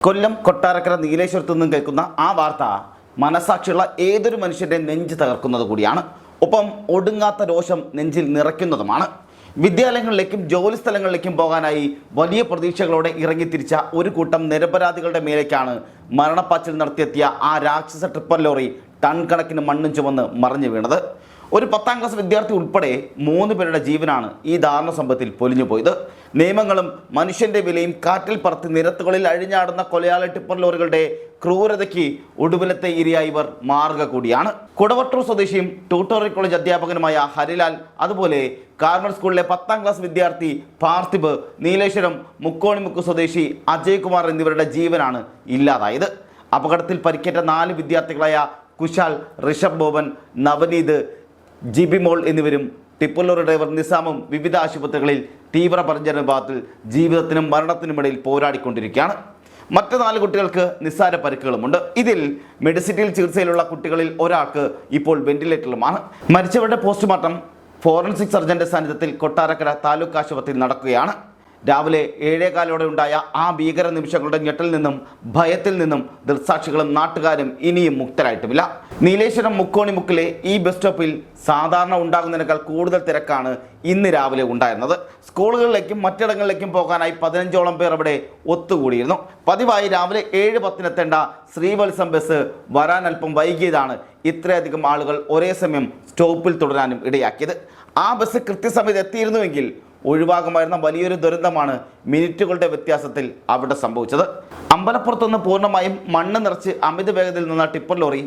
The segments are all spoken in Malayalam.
കൊല്ലം കൊട്ടാരക്കര നീലേശ്വരത്തു നിന്നും കേൾക്കുന്ന ആ വാർത്ത മനസാക്ഷിയുള്ള ഏതൊരു മനുഷ്യന്റെ നെഞ്ച് തകർക്കുന്നത് കൂടിയാണ്. ഒപ്പം ഒടുങ്ങാത്ത രോഷം നെഞ്ചിൽ നിറയ്ക്കുന്നതുമാണ്. വിദ്യാലയങ്ങളിലേക്കും ജോലി സ്ഥലങ്ങളിലേക്കും പോകാനായി വലിയ പ്രതീക്ഷകളോടെ ഇറങ്ങിത്തിരിച്ച ഒരു കൂട്ടം നിരപരാധികളുടെ മേലേക്കാണ് മരണപ്പാച്ചിൽ നടത്തിയെത്തിയ ആ രാക്ഷസ ട്രിപ്പർ ലോറി ടൺ കണക്കിന് മണ്ണും ചുമന്ന് മറിഞ്ഞു വീണത്. ഒരു 10ാം ക്ലാസ് വിദ്യാർത്ഥി ഉൾപ്പെടെ 3 പേരുടെ ജീവനാണ് ഈ ദാരുണ സംഭവത്തിൽ പൊലിഞ്ഞു പോയത്. നിയമങ്ങളും മനുഷ്യന്റെ വിലയും കാറ്റിൽ പറത്തി നിരത്തുകളിൽ അഴിഞ്ഞാടുന്ന കൊലയാളി ടിപ്പർ ലോറികളുടെ ക്രൂരതയ്ക്ക് ഒടുവിലത്തെ ഇരയായി ഇവർ മാറുക കൂടിയാണ്. കുടവട്ടൂർ സ്വദേശിയും ട്യൂട്ടോറിയൽ കോളേജ് അധ്യാപകനുമായ ഹരിലാൽ, അതുപോലെ കാർമൽ സ്കൂളിലെ 10ാം ക്ലാസ് വിദ്യാർത്ഥി പാർത്ഥിബ്, നീലേശ്വരം മുക്കോണിമുക്ക് സ്വദേശി അജയ് കുമാർ എന്നിവരുടെ ജീവനാണ് ഇല്ലാതായത്. അപകടത്തിൽ പരിക്കേറ്റ 4 വിദ്യാർത്ഥികളായ കുശാൽ, ഋഷഭ് ബോബൻ, നവനീത്, ജിബിമോൾ എന്നിവരും ടിപ്പർ ലോറി ഡ്രൈവർ നിസാമും വിവിധ ആശുപത്രികളിൽ തീവ്രപരിചരണ വിഭാഗത്തിൽ ജീവിതത്തിനും മരണത്തിനുമിടയിൽ പോരാടിക്കൊണ്ടിരിക്കുകയാണ്. മറ്റ് 4 കുട്ടികൾക്ക് നിസ്സാര പരിക്കുകളുമുണ്ട്. ഇതിൽ മെഡിസിറ്റിയിൽ ചികിത്സയിലുള്ള കുട്ടികളിൽ ഒരാൾക്ക് ഇപ്പോൾ വെന്റിലേറ്ററിലുമാണ്. മരിച്ചവരുടെ പോസ്റ്റ്മോർട്ടം ഫോറൻസിക് സർജന്റെ സാന്നിധ്യത്തിൽ കൊട്ടാരക്കര താലൂക്ക് ആശുപത്രിയിൽ നടക്കുകയാണ്. രാവിലെ 7:15 ഉണ്ടായ ആ ഭീകര നിമിഷങ്ങളുടെ ഞെട്ടിൽ നിന്നും ഭയത്തിൽ നിന്നും ദൃക്സാക്ഷികളും നാട്ടുകാരും ഇനിയും മുക്തരായിട്ടുമില്ല. നീലേശ്വരം മുക്കോണിമുക്കിലെ ഈ ബസ് സ്റ്റോപ്പിൽ സാധാരണ ഉണ്ടാകുന്നതിനേക്കാൾ കൂടുതൽ തിരക്കാണ് ഇന്ന് രാവിലെ ഉണ്ടായിരുന്നത്. സ്കൂളുകളിലേക്കും മറ്റിടങ്ങളിലേക്കും പോകാനായി 15ഓളം പേർ അവിടെ ഒത്തുകൂടിയിരുന്നു. പതിവായി രാവിലെ 7:10 എത്തേണ്ട ശ്രീവത്സം ബസ് വരാൻ അല്പം വൈകിയതാണ് ഇത്രയധികം ആളുകൾ ഒരേ സമയം സ്റ്റോപ്പിൽ തുടരാനും ഇടയാക്കിയത്. ആ ബസ് കൃത്യസമയത്ത് എത്തിയിരുന്നുവെങ്കിൽ ഒഴിവാകുമായിരുന്ന വലിയൊരു ദുരന്തമാണ് മിനിറ്റുകളുടെ വ്യത്യാസത്തിൽ അവിടെ സംഭവിച്ചത്. അമ്പലപ്പുറത്തുനിന്ന് പൂർണ്ണമായും മണ്ണ് നിറച്ച് അമിത വേഗതയിൽ നിന്ന ടിപ്പർ ലോറി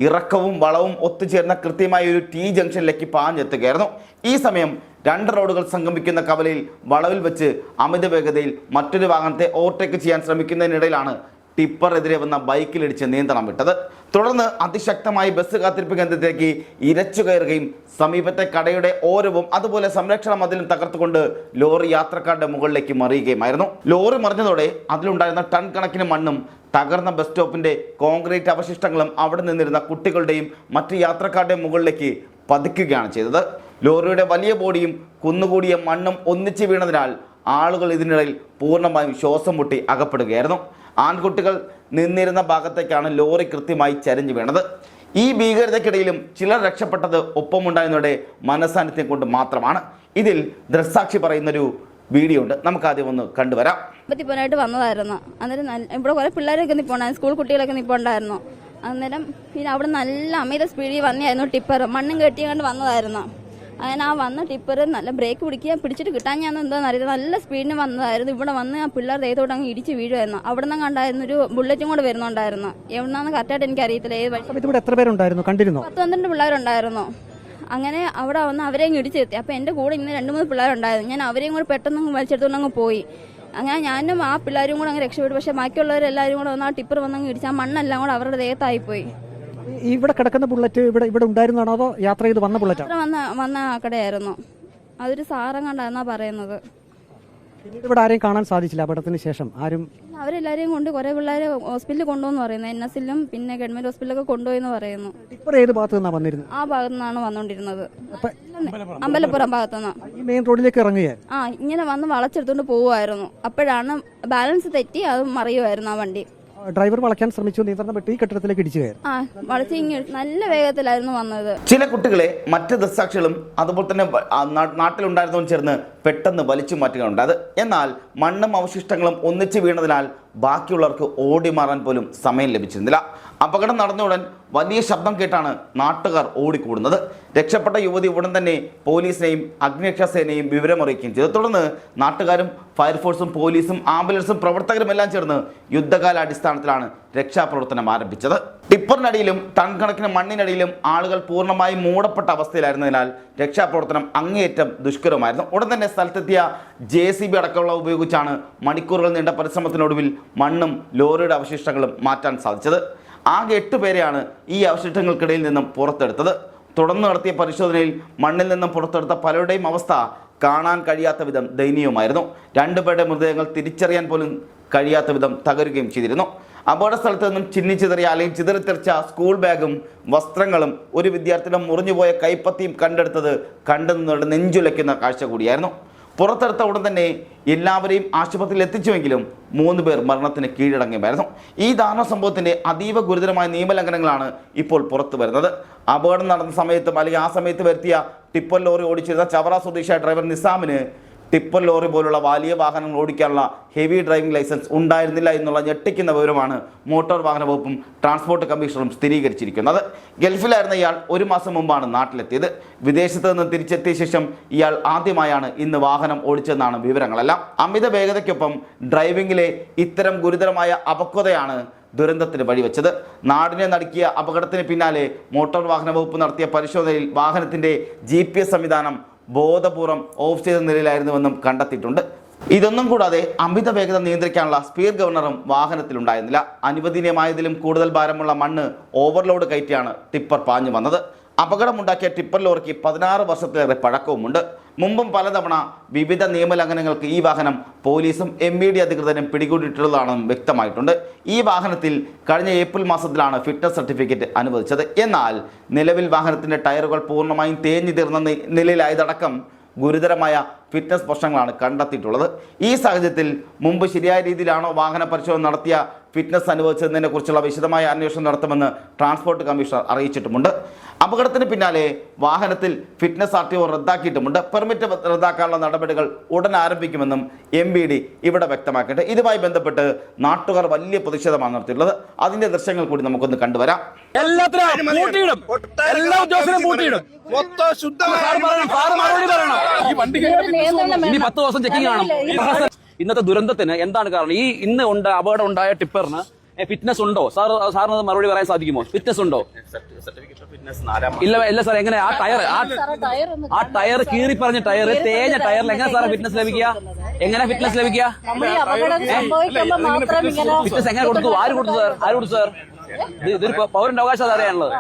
ഇറക്കവും വളവും ഒത്തുചേർന്ന കൃത്യമായ ഒരു T ജംഗ്ഷനിലേക്ക് പാഞ്ഞെത്തുകയായിരുന്നു. ഈ സമയം 2 റോഡുകൾ സംഗമിക്കുന്ന കവലയിൽ വളവിൽ വെച്ച് അമിത വേഗതയിൽ മറ്റൊരു വാഹനത്തെ ഓവർടേക്ക് ചെയ്യാൻ ശ്രമിക്കുന്നതിനിടയിലാണ് ടിപ്പറെതിരെ വന്ന ബൈക്കിലിടിച്ച് നിയന്ത്രണം വിട്ടത്. തുടർന്ന് അതിശക്തമായി ബസ് കാത്തിരിപ്പ് കേന്ദ്രത്തിലേക്ക് ഇരച്ചു കയറുകയും സമീപത്തെ കടയുടെ ഓരവും അതുപോലെ സംരക്ഷണ മതിലും തകർത്തുകൊണ്ട് ലോറി യാത്രക്കാരുടെ മുകളിലേക്ക് മറിയുകയുമായിരുന്നു. ലോറി മറിഞ്ഞതോടെ അതിലുണ്ടായിരുന്ന ടൺ കണക്കിന് മണ്ണും തകർന്ന ബസ് സ്റ്റോപ്പിന്റെ കോൺക്രീറ്റ് അവശിഷ്ടങ്ങളും അവിടെ നിന്നിരുന്ന കുട്ടികളുടെയും മറ്റ് യാത്രക്കാരുടെയും മുകളിലേക്ക് പതിക്കുകയാണ് ചെയ്തത്. ലോറിയുടെ വലിയ ബോഡിയും കുന്നുകൂടിയ മണ്ണും ഒന്നിച്ച് വീണതിനാൽ ആളുകൾ ഇതിനിടയിൽ പൂർണ്ണമായും ശ്വാസം മുട്ടി അകപ്പെടുകയായിരുന്നു. ആൺകുട്ടികൾ നിന്നിരുന്ന ഭാഗത്തേക്കാണ് ലോറി കൃത്യമായി ചരിഞ്ഞു വീണത്. ഈ ഭീകരതയ്ക്കിടയിലും ചിലർ രക്ഷപ്പെട്ടത് ഒപ്പമുണ്ടായിരുന്നവരുടെ മനസാന്നിധ്യം കൊണ്ട് മാത്രമാണ്. ഇതിൽ ദൃക്സാക്ഷി പറയുന്നൊരു വീഡിയോ ഉണ്ട്, നമുക്ക് ആദ്യം ഒന്ന് കണ്ടുവരാം. പോയിട്ട് വന്നതായിരുന്നു. അന്നേരം ഇവിടെ കുറെ പിള്ളേരൊക്കെ നിൽപ്പുണ്ടായിരുന്നു, സ്കൂൾ കുട്ടികളൊക്കെ നിൽപ്പുണ്ടായിരുന്നു. അന്നേരം പിന്നെ അവിടെ നല്ല അമിത സ്പീഡിൽ വന്നെയായിരുന്നു ടിപ്പർ, മണ്ണും കെട്ടിയാണ്ട് വന്നതായിരുന്നു. അങ്ങനെ ആ വന്ന ടിപ്പർ നല്ല ബ്രേക്ക് പിടിച്ചിട്ട് കിട്ടാൻ ഞാൻ എന്താണെന്ന് അറിയാം, നല്ല സ്പീഡിന് വന്നതായിരുന്നു. ഇവിടെ വന്ന് ആ പിള്ളേർ ദേഹത്തോട്ട് അങ്ങ് ഇടിച്ച് വീഴുമായിരുന്നു. അവിടെ നിന്ന് കണ്ടായിരുന്നു ഒരു ബുള്ളറ്റും കൂടെ വരുന്നുണ്ടായിരുന്നു. എവിടുന്നാന്ന് കറക്റ്റായിട്ട് എനിക്ക് അറിയത്തില്ല ഏത് വഴി. 10-12 പിള്ളേരുണ്ടായിരുന്നു. അങ്ങനെ അവിടെ വന്ന് അവരെയും ഇടിച്ചെത്തി. അപ്പോൾ എൻ്റെ കൂടെ ഇന്ന് 2-3 പിള്ളേരുണ്ടായിരുന്നു. ഞാൻ അവരെയും കൂടെ പെട്ടെന്ന് വലിച്ചെടുത്തുകൊണ്ട് അങ്ങ് പോയി. അങ്ങനെ ഞാനും ആ പിള്ളേരും കൂടെ അങ്ങ് രക്ഷപ്പെട്ടു. പക്ഷേ ബാക്കിയുള്ളവരെല്ലാവരും കൂടെ വന്ന് ആ ടിപ്പർ വന്നങ്ങ് ഇടിച്ച് ആ മണ്ണെല്ലാം കൂടെ അവരുടെ ദേഹത്തായിപ്പോയി. ഇവിടെ കിടക്കുന്ന ബുള്ളറ്റ് ഇവിടെ ഉണ്ടായിരുന്നാണോ അതോ യാത്ര ചെയ്ത് വന്ന ബുള്ളറ്റ്? വന്ന കടയായിരുന്നു. അതൊരു സാറങ്ങാണ്ടായിരുന്നാ പറയുന്നത്. ഇവിടെ ആരെയും കാണാൻ സാധിച്ചില്ല അപകടത്തിന് ശേഷം? ആരും അവരെല്ലാരെയും കൊണ്ട് കുറെ പിള്ളേരെ ഹോസ്പിറ്റലിൽ കൊണ്ടുപോകുന്നു പറയുന്നു. NS-ലും പിന്നെ ഗവൺമെന്റ് ഹോസ്പിറ്റലൊക്കെ കൊണ്ടുപോയെന്ന് പറയുന്നു. ടിപ്പർ ഏത് ഭാഗത്ത് നിന്നാണ് വന്നിരുന്നത്? ആ ഭാഗത്തു നിന്നാണ് വന്നുകൊണ്ടിരുന്നത്, അമ്പലപ്പുറം ഭാഗത്തുനിന്ന്. ഈ മെയിൻ റോഡിലേക്ക് ഇറങ്ങുകയായിരുന്നു. ഇങ്ങനെ വന്ന് വളച്ചെടുത്തോണ്ട് പോവുമായിരുന്നു. അപ്പോഴാണ് ബാലൻസ് തെറ്റി അത് മറിയുമായിരുന്നു ആ വണ്ടി. ഡ്രൈവർ വളയ്ക്കാൻ ശ്രമിച്ചു, നിയന്ത്രണം വിട്ട് ഈ കെട്ടിടത്തിലേക്ക് ഇടിച്ചു കയറി. നല്ല വേഗത്തിലായിരുന്നു വന്നത്. ചില കുട്ടികളെ മറ്റ് ദൃക്സാക്ഷികളും അതുപോലെ തന്നെ നാട്ടിലുണ്ടായിരുന്നവരും ചേർന്ന് പെട്ടെന്ന് വലിച്ചു മാറ്റുകയുണ്ടായത്. എന്നാൽ മണ്ണും അവശിഷ്ടങ്ങളും ഒന്നിച്ചു വീണതിനാൽ ബാക്കിയുള്ളവർക്ക് ഓടി മാറാൻ പോലും സമയം ലഭിച്ചിരുന്നില്ല. അപകടം നടന്നയുടൻ വലിയ ശബ്ദം കേട്ടാണ് നാട്ടുകാർ ഓടിക്കൂടുന്നത്. രക്ഷപ്പെട്ട യുവതി ഉടൻ തന്നെ പോലീസിനെയും അഗ്നിരക്ഷാസേനയും വിവരമറിയിക്കുകയും ചെയ്തു. തുടർന്ന് നാട്ടുകാരും ഫയർഫോഴ്സും പോലീസും ആംബുലൻസും പ്രവർത്തകരും എല്ലാം ചേർന്ന് യുദ്ധകാലാടിസ്ഥാനത്തിലാണ് രക്ഷാപ്രവർത്തനം ആരംഭിച്ചത്. ടിപ്പറിനടിയിലും ടൺ കണക്കിന് മണ്ണിനടിയിലും ആളുകൾ പൂർണ്ണമായും മൂടപ്പെട്ട അവസ്ഥയിലായിരുന്നതിനാൽ രക്ഷാപ്രവർത്തനം അങ്ങേയറ്റം ദുഷ്കരമായിരുന്നു. ഉടൻ തന്നെ സ്ഥലത്തെത്തിയ JCB അടക്കമുള്ള ഉപയോഗിച്ചാണ് മണിക്കൂറുകൾ നീണ്ട പരിശ്രമത്തിനൊടുവിൽ മണ്ണും ലോറിയുടെ അവശിഷ്ടങ്ങളും മാറ്റാൻ സാധിച്ചത്. ആകെ 8 പേരെയാണ് ഈ അവശിഷ്ടങ്ങൾക്കിടയിൽ നിന്നും പുറത്തെടുത്തത്. തുടർന്ന് നടത്തിയ പരിശോധനയിൽ മണ്ണിൽ നിന്നും പുറത്തെടുത്ത പലരുടെയും അവസ്ഥ കാണാൻ കഴിയാത്ത വിധം ദയനീയമായിരുന്നു. 2 പേരുടെ മൃതദേഹങ്ങൾ തിരിച്ചറിയാൻ പോലും കഴിയാത്ത വിധം തകരുകയും ചെയ്തിരുന്നു. അപകട സ്ഥലത്ത് നിന്നും ചിന്നിച്ചിതറിയ അല്ലെങ്കിൽ ചിതറിത്തെറിച്ച സ്കൂൾ ബാഗും വസ്ത്രങ്ങളും ഒരു വിദ്യാർത്ഥിയുടെ മുറിഞ്ഞുപോയ കൈപ്പത്തിയും കണ്ടെടുത്തത് കണ്ടു നിന്നുകൊണ്ട് നെഞ്ചുലയ്ക്കുന്ന കാഴ്ച കൂടിയായിരുന്നു. പുറത്തെടുത്ത ഉടൻ തന്നെ എല്ലാവരെയും ആശുപത്രിയിൽ എത്തിച്ചുവെങ്കിലും 3 പേർ മരണത്തിന് കീഴടങ്ങിയമായിരുന്നു. ഈ ദാരുണ സംഭവത്തിൻ്റെ അതീവ ഗുരുതരമായ നിയമലംഘനങ്ങളാണ് ഇപ്പോൾ പുറത്തു വരുന്നത്. അപകടം നടന്ന സമയത്തും അല്ലെങ്കിൽ ആ സമയത്ത് വരുത്തിയ ടിപ്പർ ലോറി ഓടിച്ചിരുന്ന ചവറ സ്വദേശിയായ ഡ്രൈവർ നിസാമിന് ടിപ്പർ ലോറി പോലുള്ള വലിയ വാഹനങ്ങൾ ഓടിക്കാനുള്ള ഹെവി ഡ്രൈവിംഗ് ലൈസൻസ് ഉണ്ടായിരുന്നില്ല എന്നുള്ള ഞെട്ടിക്കുന്ന വിവരമാണ് മോട്ടോർ വാഹന വകുപ്പും ട്രാൻസ്പോർട്ട് കമ്മീഷണറും സ്ഥിരീകരിച്ചിരിക്കുന്നത്. ഗൾഫിലായിരുന്ന ഇയാൾ 1 മാസം മുമ്പാണ് നാട്ടിലെത്തിയത്. വിദേശത്ത് നിന്ന് തിരിച്ചെത്തിയ ശേഷം ഇയാൾ ആദ്യമായാണ് ഇന്ന് വാഹനം ഓടിച്ചതെന്നാണ് വിവരങ്ങളെല്ലാം. അമിത വേഗതയ്ക്കൊപ്പം ഡ്രൈവിംഗിലെ ഇത്തരം ഗുരുതരമായ അപക്വതയാണ് ദുരന്തത്തിന് വഴിവെച്ചത്. നാടിനെ നടുക്കിയ അപകടത്തിന് പിന്നാലെ മോട്ടോർ വാഹന വകുപ്പ് നടത്തിയ പരിശോധനയിൽ വാഹനത്തിൻ്റെ GPS സംവിധാനം ബോധപൂർവം ഓഫ് ചെയ്ത നിലയിലായിരുന്നുവെന്നും കണ്ടെത്തിയിട്ടുണ്ട്. ഇതൊന്നും കൂടാതെ അമിത വേഗത നിയന്ത്രിക്കാനുള്ള സ്പീഡ് ഗവർണറും വാഹനത്തിലുണ്ടായിരുന്നില്ല. അനുവദനീയമായതിലും കൂടുതൽ ഭാരമുള്ള മണ്ണ് ഓവർലോഡ് കയറ്റിയാണ് ടിപ്പർ പാഞ്ഞു വന്നത്. അപകടമുണ്ടാക്കിയ ടിപ്പർ ലോറിക്ക് 16 വർഷത്തിലേറെ പഴക്കവുമുണ്ട്. മുമ്പും പലതവണ വിവിധ നിയമലംഘനങ്ങൾക്ക് ഈ വാഹനം പോലീസും MVD അധികൃതരും പിടികൂടിയിട്ടുള്ളതാണെന്നും വ്യക്തമായിട്ടുണ്ട്. ഈ വാഹനത്തിൽ കഴിഞ്ഞ ഏപ്രിൽ മാസത്തിലാണ് ഫിറ്റ്നസ് സർട്ടിഫിക്കറ്റ് അനുവദിച്ചത്. എന്നാൽ നിലവിൽ വാഹനത്തിൻ്റെ ടയറുകൾ പൂർണ്ണമായും തേഞ്ഞു തീർന്ന നിലയിലായതടക്കം ഗുരുതരമായ ഫിറ്റ്നസ് പ്രശ്നങ്ങളാണ് കണ്ടെത്തിയിട്ടുള്ളത്. ഈ സാഹചര്യത്തിൽ മുമ്പ് ശരിയായ രീതിയിലാണോ വാഹന പരിശോധന നടത്തിയ ഫിറ്റ്നസ് അനുവദിച്ചതിനെ കുറിച്ചുള്ള വിശദമായ അന്വേഷണം നടത്തുമെന്ന് ട്രാൻസ്പോർട്ട് കമ്മീഷണർ അറിയിച്ചിട്ടുമുണ്ട്. അപകടത്തിന് പിന്നാലെ വാഹനത്തിൽ ഫിറ്റ്നസ് RTO റദ്ദാക്കിയിട്ടുമുണ്ട്. പെർമിറ്റ് റദ്ദാക്കാനുള്ള നടപടികൾ ഉടൻ ആരംഭിക്കുമെന്നും MVD ഇവിടെ വ്യക്തമാക്കിയിട്ട് ഇതുമായി ബന്ധപ്പെട്ട് നാട്ടുകാർ വലിയ പ്രതിഷേധമാണ് നടത്തിയിട്ടുള്ളത്. അതിന്റെ ദൃശ്യങ്ങൾ കൂടി നമുക്കൊന്ന് കണ്ടുവരാം. ഇന്നത്തെ ദുരന്തത്തിന് എന്താണ് കാരണം? ഇന്ന് അപകടം ഉണ്ടായ ടിപ്പറിന് ഫിറ്റ്നസ് ഉണ്ടോ? സാറിന് മറുപടി പറയാൻ സാധിക്കുമോ? ഫിറ്റ്നസ് ഉണ്ടോ? ഇല്ല സാർ. എങ്ങനെ ആ ടയർ കീറി പറഞ്ഞ ടയർ തേഞ്ഞ ടയറിൽ എങ്ങനെ സാറേ ഫിറ്റ്നസ് ലഭിക്കുക? എങ്ങനെ ഫിറ്റ്നസ് ലഭിക്കുക? ഫിറ്റ്നസ് എങ്ങനെ കൊടുത്തു? ആര് കൊടുത്തു സാർ? ഇതൊരു പൗരന്റെ അവകാശം അറിയാനുള്ളത്.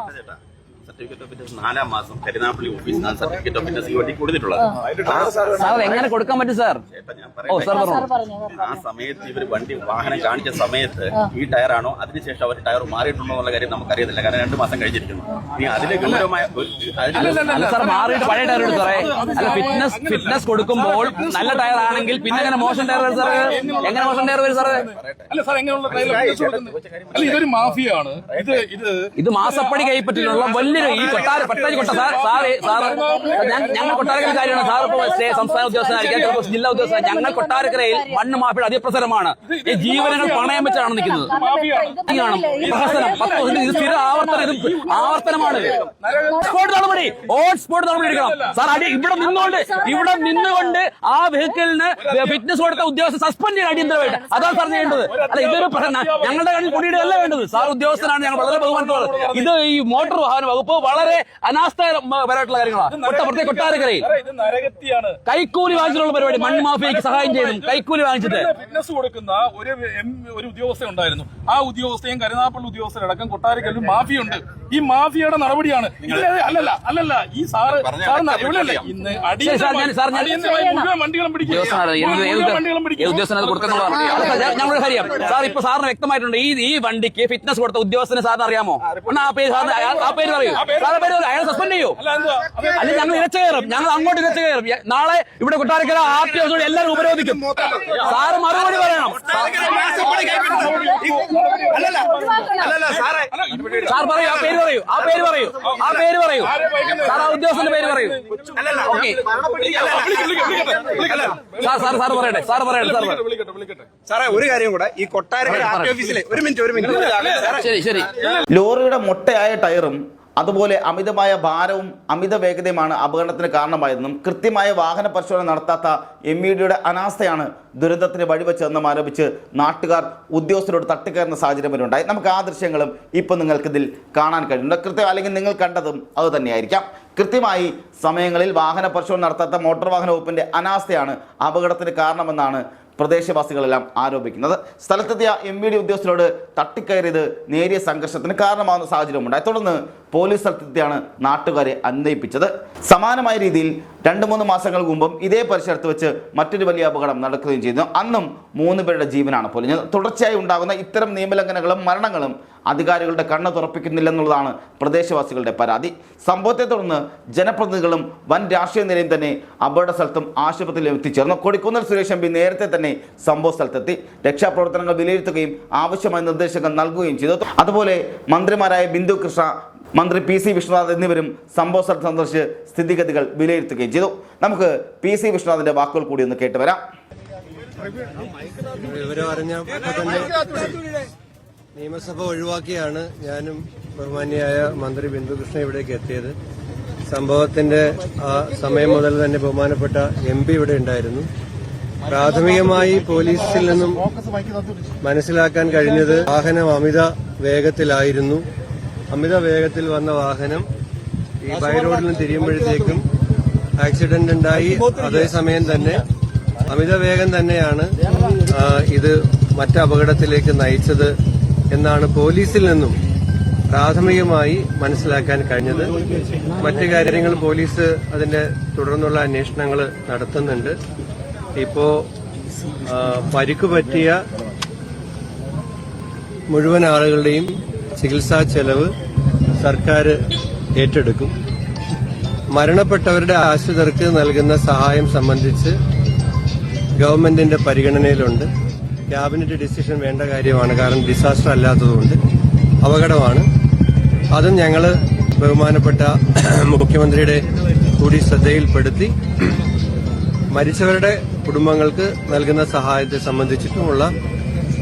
സർട്ടിഫിക്കറ്റ് ഓഫ് ഫിറ്റ്നസ് 4 മാസം കരുനാഗപ്പള്ളി ഓഫീസിനാണ് സർട്ടിഫിക്കറ്റ് ഓഫ് ഫിറ്റ്നസ് വേണ്ടി കൊടുത്തിട്ടുള്ളത്. സാർ എങ്ങനെ കൊടുക്കാൻ പറ്റും സാർ? ആ സമയത്ത് ഇവർ വാഹനം കാണിച്ച സമയത്ത് ഈ ടയറാണോ അതിനുശേഷം അവർ ടയർ മാറിയിട്ടുണ്ടോ എന്നുള്ള കാര്യം നമുക്കറിയത്തില്ല. കാരണം 2 മാസം കഴിഞ്ഞിരിക്കുന്നു. ഇനി അതിന് ഗൗരവമായ സാർ മാറിയിട്ട് പഴയ ടയർ എടുത്തു സാറേ. അല്ല ഫിറ്റ്നസ് കൊടുക്കുമ്പോൾ നല്ല ടയർ ആണെങ്കിൽ പിന്നെ എങ്ങനെ മോശം ടയർ വരും സാറേ? എങ്ങനെ മോശം ടയർ വരും സാറേ? ഇതൊരു മാഫിയാണ്. ഇത് മാസപ്പടി കൈപ്പറ്റിയുള്ള വലിയൊരു ഈ പട്ടാജി കൊട്ട ഞങ്ങൾ കൊട്ടാരക്കര കാര്യമാണ് സാർ. ഇപ്പൊ സംസ്ഥാന ഉദ്യോഗസ്ഥനായിരിക്കാം, ചിലപ്പോൾ ജില്ലാ ഉദ്യോഗസ്ഥ. ഞങ്ങൾ കൊട്ടാരക്കരയിൽ മണ്ണ് മാഫിയുടെ അതിപ്രസരമാണ്. ഈ ജീവനങ്ങൾ പണയം വെച്ചാണ് നിൽക്കുന്നത്. ഇത് സ്ഥിര ആവർത്തനമാണ്. സ്പോട്ട് നടപടി എടുക്കണം സാർ. ഇവിടെ നിന്നുകൊണ്ട് ആ വെഹിക്കിളിന് ഫിറ്റ്നസ് കൊടുത്ത ഉദ്യോഗസ്ഥ സസ്പെൻഡ് ചെയ്യാൻ അടിയന്തരമായിട്ട്. അതാണ് സാർ ചെയ്യേണ്ടത്. അല്ല ഇതൊരു ഞങ്ങളുടെ കണ്ണിൽ പൊടിയിടല്ല വേണ്ടത്. സാർ ഉദ്യോഗസ്ഥനാണ്, ഞങ്ങൾ വളരെ ബഹുമാനത്തോടെ. ഇത് ഈ മോട്ടോർ വാഹന വകുപ്പ് വളരെ അനാസ്ഥപരമായിട്ടുള്ള കാര്യങ്ങളാണ്. കൊട്ടാരക്കരയിൽ കൈക്കൂലി വാങ്ങിച്ചിട്ടുള്ള പരിപാടി. മണ്ണ് മാഫിയയ്ക്ക് സഹായം ചെയ്തു കൈക്കൂലി വാങ്ങിച്ചിട്ട് ഫിറ്റ്നസ് കൊടുക്കുന്ന ഒരു ഉദ്യോഗസ്ഥ ഉണ്ടായിരുന്നു. ആ ഉദ്യോഗസ്ഥയും കരുനാഗപ്പള്ളി ഉദ്യോഗസ്ഥരടക്കം കൊട്ടാരക്കരയിൽ മാഫിയുണ്ട്. ഈ മാഫിയയുടെ നടപടിയാണ്. അല്ലല്ല ഈ സാറ് ഇന്ന് മുഴുവൻ വണ്ടികളും പിടിക്കും. ഞങ്ങളുടെ കാര്യം സാർ ഇപ്പൊ സാറിന് വ്യക്തമായിട്ടുണ്ട്. ഈ വണ്ടിക്ക് ഫിറ്റ്നസ് കൊടുത്ത ഉദ്യോഗസ്ഥനെ സാറിന് അറിയാമോ? ആ പേര് പറയൂ. അയാൾ സസ്പെൻഡ് ചെയ്യൂ. അല്ലെങ്കിൽ ഞങ്ങൾ ഇരച്ചു കയറും. ഞങ്ങൾ അങ്ങോട്ട് ഇരച്ചു കയറും. നാളെ ഇവിടെ കൊട്ടാരക്കര RTO എല്ലാവരും ഉപരോധിക്കും. സാറ് മറുപടി പറയണം. സാർ പറയൂ. ആ പേര് പറയൂ. സാർ ആ ഉദ്യോഗസ്ഥന്റെ പേര് പറയൂ. സാർ പറയട്ടെ. സാറേ ഒരു കാര്യം കൂടെ, ഈ കൊട്ടാരക്കര ഓഫീസിലെ ഒരു മിനിറ്റ് ശരി. ലോറിയുടെ മൊട്ടയായ ടയറും അതുപോലെ അമിതമായ ഭാരവും അമിത വേഗതയുമാണ് അപകടത്തിന് കാരണമായതെന്നും കൃത്യമായ വാഹന പരിശോധന നടത്താത്ത MVDയുടെ അനാസ്ഥയാണ് ദുരന്തത്തിന് വഴിവെച്ചതെന്നും ആരോപിച്ച് നാട്ടുകാർ ഉദ്യോഗസ്ഥരോട് തട്ടിക്കയറുന്ന സാഹചര്യം വരെ ഉണ്ടായി. നമുക്ക് ആ ദൃശ്യങ്ങളും ഇപ്പോൾ നിങ്ങൾക്കിതിൽ കാണാൻ കഴിയുന്നുണ്ട്. അല്ലെങ്കിൽ നിങ്ങൾ കണ്ടതും അത് തന്നെയായിരിക്കാം. കൃത്യമായി സമയങ്ങളിൽ വാഹന പരിശോധന നടത്താത്ത മോട്ടോർ വാഹന വകുപ്പിൻ്റെ അനാസ്ഥയാണ് അപകടത്തിന് കാരണമെന്നാണ് പ്രദേശവാസികളെല്ലാം ആരോപിക്കുന്നത്. സ്ഥലത്തെത്തിയ MVD ഉദ്യോഗസ്ഥരോട് തട്ടിക്കയറിയത് നേരിയ സംഘർഷത്തിന് കാരണമാകുന്ന സാഹചര്യമുണ്ടായി. തുടർന്ന് പോലീസ് സ്ഥലത്തെത്തിയാണ് നാട്ടുകാരെ അന്വയിപ്പിച്ചത്. സമാനമായ രീതിയിൽ 2-3 മാസങ്ങൾക്ക് മുമ്പും ഇതേ പരിസരത്ത് വെച്ച് മറ്റൊരു വലിയ അപകടം നടക്കുകയും ചെയ്തു. അന്നും 3 പേരുടെ ജീവനാണ് പൊലിഞ്ഞത്. തുടർച്ചയായി ഉണ്ടാകുന്ന ഇത്തരം നിയമലംഘനങ്ങളും മരണങ്ങളും അധികാരികളുടെ കണ്ണ് തുറപ്പിക്കുന്നില്ലെന്നുള്ളതാണ് പ്രദേശവാസികളുടെ പരാതി. സംഭവത്തെ തുടർന്ന് ജനപ്രതിനിധികളും വൻ രാഷ്ട്രീയ നിലയും തന്നെ അപകട സ്ഥലത്തും ആശുപത്രിയിലും എത്തിച്ചേർന്നു. കൊടിക്കുന്നിൽ സുരേഷ് MP നേരത്തെ തന്നെ സംഭവ സ്ഥലത്തെത്തി രക്ഷാപ്രവർത്തനങ്ങൾ വിലയിരുത്തുകയും ആവശ്യമായ നിർദ്ദേശങ്ങൾ നൽകുകയും ചെയ്തു. അതുപോലെ മന്ത്രിമാരായ ബിന്ദു കൃഷ്ണ, മന്ത്രി PC വിശ്വനാഥ് എന്നിവരും സംഭവ സ്ഥലത്ത് സന്ദർശിച്ച് സ്ഥിതിഗതികൾ വിലയിരുത്തുകയും ചെയ്തു. നമുക്ക് PC വിശ്വനാഥിന്റെ വാക്കുകൾ കൂടി ഒന്ന് കേട്ടുവരാം. വിവരം അറിഞ്ഞപ്പോൾ തന്നെ നിയമസഭ ഒഴിവാക്കിയാണ് ഞാനും ബഹുമാന്യയായ മന്ത്രി ബിന്ദു കൃഷ്ണ ഇവിടേക്ക് എത്തിയത്. സംഭവത്തിന്റെ ആ സമയം മുതൽ തന്നെ ബഹുമാനപ്പെട്ട MP ഇവിടെ ഉണ്ടായിരുന്നു. പ്രാഥമികമായി പോലീസിൽ നിന്നും മനസ്സിലാക്കാൻ കഴിഞ്ഞത് വാഹനം അമിത വേഗത്തിലായിരുന്നു. അമിത വേഗത്തിൽ വന്ന വാഹനം ഈ ബൈ റോഡിൽ നിന്ന് തിരിയുമ്പോഴത്തേക്കും ആക്സിഡന്റ് ഉണ്ടായി. അതേസമയം തന്നെ അമിത വേഗം തന്നെയാണ് ഇത് മറ്റ് അപകടത്തിലേക്ക് നയിച്ചത് എന്നാണ് പോലീസിൽ നിന്നും പ്രാഥമികമായി മനസ്സിലാക്കാൻ കഴിഞ്ഞത്. മറ്റു കാര്യങ്ങൾ പോലീസ് അതിന്റെ തുടർന്നുള്ള അന്വേഷണങ്ങൾ നടത്തുന്നുണ്ട്. ഇപ്പോ പരിക്ക് പറ്റിയ മുഴുവൻ ആളുകളുടെയും ചികിത്സാ ചെലവ് സർക്കാർ ഏറ്റെടുക്കും. മരണപ്പെട്ടവരുടെ ആശ്രിതർക്ക് നൽകുന്ന സഹായം സംബന്ധിച്ച് ഗവൺമെന്റിന്റെ പരിഗണനയിലുണ്ട്. ക്യാബിനറ്റ് ഡിസിഷൻ വേണ്ട കാര്യമാണ്. കാരണം ഡിസാസ്റ്റർ അല്ലാത്തതുകൊണ്ട് അപകടമാണ്. അതും ഞങ്ങൾ ബഹുമാനപ്പെട്ട മുഖ്യമന്ത്രിയുടെ കൂടി ശ്രദ്ധയിൽപ്പെടുത്തി മരിച്ചവരുടെ കുടുംബങ്ങൾക്ക് നൽകുന്ന സഹായത്തെ സംബന്ധിച്ചിട്ടുമുള്ള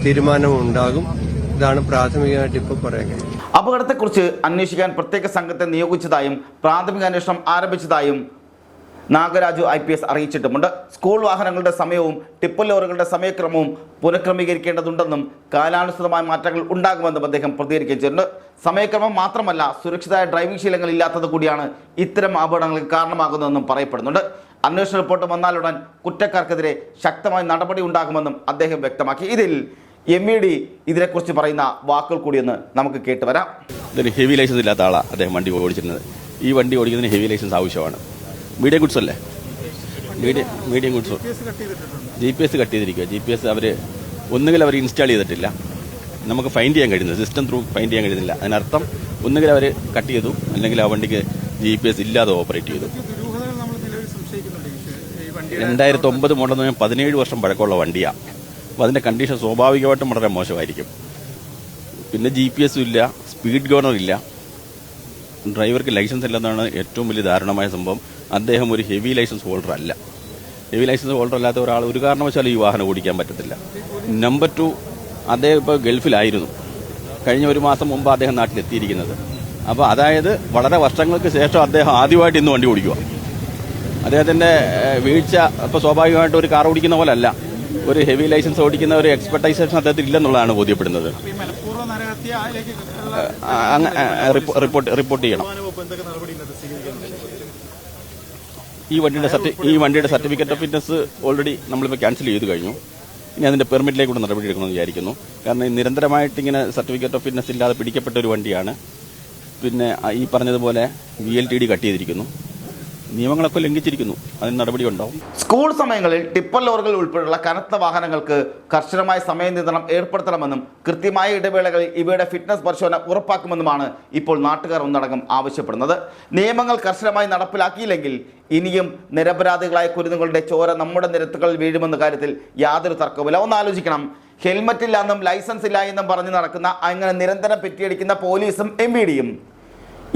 തീരുമാനമുണ്ടാകും. ഇതാണ് പ്രാഥമികമായിട്ട് ഇപ്പോൾ പറയാൻ കഴിയും. അപകടത്തെക്കുറിച്ച് അന്വേഷിക്കാൻ പ്രത്യേക സംഘത്തെ നിയോഗിച്ചതായും പ്രാഥമിക അന്വേഷണം ആരംഭിച്ചതായും നാഗരാജു IPS അറിയിച്ചിട്ടുമുണ്ട്. സ്കൂൾ വാഹനങ്ങളുടെ സമയവും ടിപ്പർ ലോറികളുടെ സമയക്രമവും പുനഃക്രമീകരിക്കേണ്ടതുണ്ടെന്നും കാലാനുസൃതമായ മാറ്റങ്ങൾ ഉണ്ടാകുമെന്നും അദ്ദേഹം പ്രതികരിക്കുകയും ചെയ്തിട്ടുണ്ട്. സമയക്രമം മാത്രമല്ല, സുരക്ഷിതമായ ഡ്രൈവിംഗ് ശീലങ്ങൾ ഇല്ലാത്തത് കൂടിയാണ് ഇത്തരം അപകടങ്ങൾക്ക് കാരണമാകുന്നതെന്നും പറയപ്പെടുന്നുണ്ട്. അന്വേഷണ റിപ്പോർട്ട് വന്നാലുടൻ കുറ്റക്കാർക്കെതിരെ ശക്തമായ നടപടി ഉണ്ടാകുമെന്നും അദ്ദേഹം വ്യക്തമാക്കി. ഇതിൽ MED ഇതിനെക്കുറിച്ച് പറയുന്ന വാക്കുകൾ കൂടിയൊന്ന് നമുക്ക് കേട്ടുവരാം. ഇതൊരു ഹെവി ലൈസൻസ് ഇല്ലാത്ത ആളാണ് അദ്ദേഹം വണ്ടി ഓടിച്ചിരുന്നത്. ഈ വണ്ടി ഓടിക്കുന്നതിന് ഹെവി ലൈസൻസ് ആവശ്യമാണ്. മീഡിയം ഗുഡ്സ് അല്ലേ? മീഡിയം ഗുഡ്സ് GPS കട്ട് ചെയ്തിരിക്കുക. GPS ഒന്നുകിൽ അവർ ഇൻസ്റ്റാൾ ചെയ്തിട്ടില്ല, നമുക്ക് ഫൈൻഡ് ചെയ്യാൻ കഴിയുന്നത് സിസ്റ്റം ത്രൂ ഫൈൻഡ് ചെയ്യാൻ കഴിയുന്നില്ല. അതിനർത്ഥം ഒന്നുകിൽ അവർ കട്ട് ചെയ്തു, അല്ലെങ്കിൽ ആ വണ്ടിക്ക് GPS ഇല്ലാതെ ഓപ്പറേറ്റ് ചെയ്തു. 2009 മോഡൽ 17 വർഷം പഴക്കമുള്ള വണ്ടിയാണ്. അപ്പോൾ അതിൻ്റെ കണ്ടീഷൻ സ്വാഭാവികമായിട്ടും വളരെ മോശമായിരിക്കും. പിന്നെ GPS ഇല്ല, സ്പീഡ് ഗവർണർ ഇല്ല, ഡ്രൈവർക്ക് ലൈസൻസ് ഇല്ലെന്നാണ് ഏറ്റവും വലിയ ദാരുണമായ സംഭവം. അദ്ദേഹം ഒരു ഹെവി ലൈസൻസ് ഹോൾഡർ അല്ല. ഹെവി ലൈസൻസ് ഹോൾഡർ അല്ലാത്ത ഒരാൾ ഒരു കാരണവശാലും ഈ വാഹനം ഓടിക്കാൻ പറ്റത്തില്ല. നമ്പർ 2, അദ്ദേഹം ഇപ്പോൾ ഗൾഫിലായിരുന്നു. കഴിഞ്ഞ 1 മാസം മുമ്പ് അദ്ദേഹം നാട്ടിലെത്തിയിരിക്കുന്നത്. അപ്പോൾ അതായത് വളരെ വർഷങ്ങൾക്ക് ശേഷം അദ്ദേഹം ആദ്യമായിട്ട് ഇന്ന് വണ്ടി ഓടിക്കുക. അദ്ദേഹത്തിൻ്റെ വീഴ്ച ഇപ്പോൾ സ്വാഭാവികമായിട്ട് ഒരു കാർ ഓടിക്കുന്ന പോലെ അല്ല. ഒരു ഹെവി ലൈസൻസ് ഓടിക്കുന്ന ഒരു എക്സ്പെർട്ടൈസേഷൻ അദ്ദേഹത്തിൽ ഇല്ലെന്നുള്ളതാണ് ബോധ്യപ്പെടുന്നത്. റിപ്പോർട്ട് ചെയ്യണം. ഈ വണ്ടിയുടെ സർട്ടിഫിക്കറ്റ് ഓഫ് ഫിറ്റ്നസ് ഓൾറെഡി നമ്മളിപ്പോൾ ക്യാൻസൽ ചെയ്ത് കഴിഞ്ഞു. ഇനി അതിന്റെ പെർമിറ്റിലേക്ക് കൂടെ നടപടി എടുക്കണമെന്ന് വിചാരിക്കുന്നു. കാരണം നിരന്തരമായിട്ട് ഇങ്ങനെ സർട്ടിഫിക്കറ്റ് ഓഫ് ഫിറ്റ്നസ് ഇല്ലാതെ പിടിക്കപ്പെട്ട ഒരു വണ്ടിയാണ്. പിന്നെ ഈ പറഞ്ഞതുപോലെ VLTD കട്ട് ചെയ്തിരിക്കുന്നു. നിയമങ്ങളൊക്കെ ലംഘിച്ചിരിക്കുന്നു. അതിന് നടപടി ഉണ്ടാവും. സ്കൂൾ സമയങ്ങളിൽ ടിപ്പർ ലോറികൾ ഉൾപ്പെടെയുള്ള കനത്ത വാഹനങ്ങൾക്ക് കർശനമായ സമയ നിയന്ത്രണം ഏർപ്പെടുത്തണമെന്നും കൃത്യമായ ഇടവേളകളിൽ ഇവയുടെ ഫിറ്റ്നസ് പരിശോധന ഉറപ്പാക്കുമെന്നുമാണ് ഇപ്പോൾ നാട്ടുകാർ ഒന്നടങ്കം ആവശ്യപ്പെടുന്നത്. നിയമങ്ങൾ കർശനമായി നടപ്പിലാക്കിയില്ലെങ്കിൽ ഇനിയും നിരപരാധികളായ കുരുന്നുകളുടെ ചോര നമ്മുടെ നിരത്തുകളിൽ വീഴുമെന്ന കാര്യത്തിൽ യാതൊരു തർക്കവുമില്ല. ഒന്ന് ആലോചിക്കണം. ഹെൽമറ്റ് ഇല്ല എന്നും ലൈസൻസ് ഇല്ല എന്നും പറഞ്ഞ് നടക്കുന്ന, അങ്ങനെ നിരന്തരം പെറ്റിയടിക്കുന്ന പോലീസും MEDയും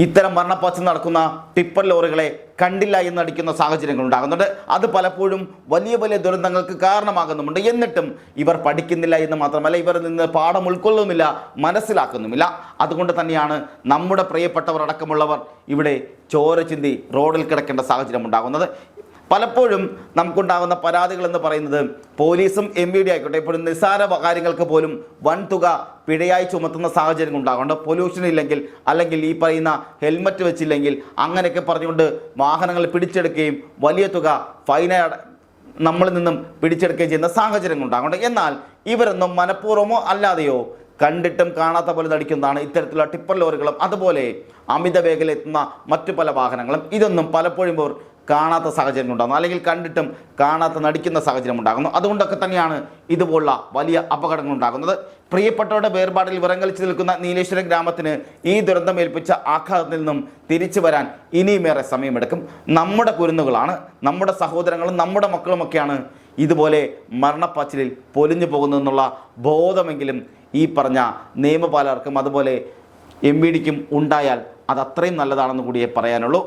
ഇത്തരം മരണപ്പാച്ചിൽ നടക്കുന്ന ടിപ്പർ ലോറികളെ കണ്ടില്ല എന്നടിക്കുന്ന സാഹചര്യങ്ങൾ ഉണ്ടാകുന്നുണ്ട്. അത് പലപ്പോഴും വലിയ വലിയ ദുരന്തങ്ങൾക്ക് കാരണമാകുന്നുമുണ്ട്. എന്നിട്ടും ഇവർ പഠിക്കുന്നില്ല എന്ന് മാത്രമല്ല, ഇവരിൽ നിന്ന് പാഠം ഉൾക്കൊള്ളുന്നില്ല, മനസ്സിലാക്കുന്നുമില്ല. അതുകൊണ്ട് തന്നെയാണ് നമ്മുടെ പ്രിയപ്പെട്ടവർ അടക്കമുള്ളവർ ഇവിടെ ചോര ചിന്തി റോഡിൽ കിടക്കേണ്ട സാഹചര്യം ഉണ്ടാകുന്നത്. പലപ്പോഴും നമുക്കുണ്ടാകുന്ന പരാതികൾ എന്ന് പറയുന്നത് പോലീസും MED ആയിക്കോട്ടെ, ഇപ്പോഴും നിസ്സാര കാര്യങ്ങൾക്ക് പോലും വൻതുക പിഴയായി ചുമത്തുന്ന സാഹചര്യം ഉണ്ടാകുന്നുണ്ട്. പൊല്യൂഷൻ ഇല്ലെങ്കിൽ, അല്ലെങ്കിൽ ഈ പറയുന്ന ഹെൽമറ്റ് വെച്ചില്ലെങ്കിൽ, അങ്ങനെയൊക്കെ പറഞ്ഞുകൊണ്ട് വാഹനങ്ങൾ പിടിച്ചെടുക്കുകയും വലിയ തുക ഫൈനായി നമ്മളിൽ നിന്നും പിടിച്ചെടുക്കുകയും ചെയ്യുന്ന സാഹചര്യങ്ങൾ ഉണ്ടാകുന്നുണ്ട്. എന്നാൽ ഇവരൊന്നും മനഃപൂർവ്വമോ അല്ലാതെയോ കണ്ടിട്ടും കാണാത്ത പോലെ നടിക്കുന്നതാണ് ഇത്തരത്തിലുള്ള ടിപ്പർ ലോറികളും അതുപോലെ അമിത വേഗതയിൽ എത്തുന്ന മറ്റു പല വാഹനങ്ങളും. ഇതൊന്നും പലപ്പോഴും ഇവർ കാണാത്ത സാഹചര്യം ഉണ്ടാകുന്നു, അല്ലെങ്കിൽ കണ്ടിട്ടും കാണാത്ത നടിക്കുന്ന സാഹചര്യം ഉണ്ടാകുന്നു. അതുകൊണ്ടൊക്കെ തന്നെയാണ് ഇതുപോലുള്ള വലിയ അപകടങ്ങൾ ഉണ്ടാകുന്നത്. പ്രിയപ്പെട്ടവരുടെ വേർപാടിൽ വിറങ്ങലിച്ചു നിൽക്കുന്ന നീലേശ്വരം ഗ്രാമത്തിന് ഈ ദുരന്തമേൽപ്പിച്ച ആഘാതത്തിൽ നിന്നും തിരിച്ചു വരാൻ ഇനിയുമേറെ സമയമെടുക്കും. നമ്മുടെ കുരുന്നുകളാണ്, നമ്മുടെ സഹോദരങ്ങളും നമ്മുടെ മക്കളുമൊക്കെയാണ് ഇതുപോലെ മരണപ്പാച്ചിലിൽ പൊലിഞ്ഞു പോകുന്നതെന്നുള്ള ബോധമെങ്കിലും ഈ പറഞ്ഞ നിയമപാലകർക്കും അതുപോലെ MVDക്കും ഉണ്ടായാൽ അത് അത്രയും നല്ലതാണെന്ന് കൂടിയേ പറയാനുള്ളൂ.